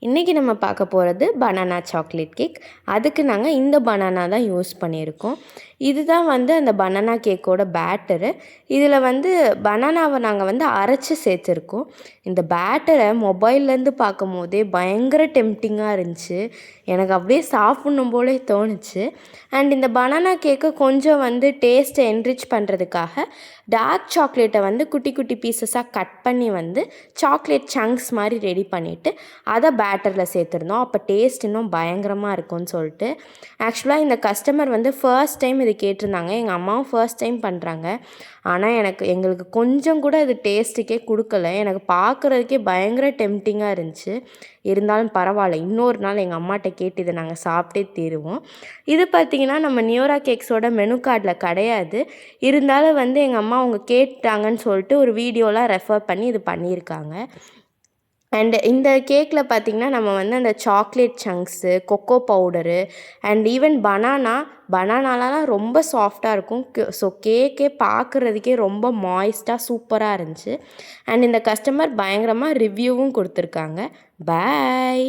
இன்றைக்கி நம்ம பார்க்க போகிறது பனானா சாக்லேட் கேக். அதுக்கு நாங்கள் இந்த பனானா தான் யூஸ் பண்ணியிருக்கோம். இதுதான் அந்த பனானா கேக்கோட பேட்டரு. இதில் பனானாவை நாங்கள் அரைச்சி சேர்த்துருக்கோம். இந்த பேட்டரை மொபைல்லேருந்து பார்க்கும் போதே பயங்கர டெம்ப்டிங்காக இருந்துச்சு. எனக்கு அப்படியே சாப்பிட்ணும் போலே தோணுச்சு. அண்ட் இந்த பனானா கேக்கை கொஞ்சம் டேஸ்ட்டை என்ரிச் பண்ணுறதுக்காக டார்க் சாக்லேட்டை குட்டி குட்டி பீசஸாக கட் பண்ணி சாக்லேட் சங்க்ஸ் மாதிரி ரெடி பண்ணிவிட்டு அதை பேட்டரில் சேர்த்துருந்தோம். அப்போ டேஸ்ட் இன்னும் பயங்கரமாக இருக்கும்னு சொல்லிட்டு. ஆக்சுவலாக இந்த கஸ்டமர் ஃபர்ஸ்ட் டைம் இது கேட்டிருந்தாங்க. எங்கள் அம்மாவும் ஃபர்ஸ்ட் டைம் பண்ணுறாங்க. ஆனால் எங்களுக்கு கொஞ்சம் கூட இது டேஸ்ட்டுக்கே கொடுக்கல. எனக்கு பார்க்குறதுக்கே பயங்கர டெம்ப்டிங்காக இருந்துச்சு. இருந்தாலும் பரவாயில்ல, இன்னொரு நாள் எங்கள் அம்மாட்ட கேட்டு இதை நாங்கள் சாப்பிட்டே தீருவோம். இது பார்த்திங்கன்னா நம்ம நியூரா கேக்ஸோட மெனு கார்டில் கிடையாது. இருந்தாலும் எங்கள் அம்மா அவங்க கேட்டாங்கன்னு சொல்லிட்டு ஒரு வீடியோலாம் ரெஃபர் பண்ணி இது பண்ணியிருக்காங்க. அண்ட் இந்த கேக்கில் பார்த்திங்கன்னா நம்ம அந்த chocolate chunks, cocoa powder and even பனானாலாம் ரொம்ப சாஃப்டாக இருக்கும். ஸோ கேக்கே பார்க்குறதுக்கே ரொம்ப மாய்ஸ்டாக சூப்பராக இருந்துச்சு. அண்ட் இந்த கஸ்டமர் பயங்கரமாக ரிவ்யூவும் கொடுத்துருக்காங்க. பாய்.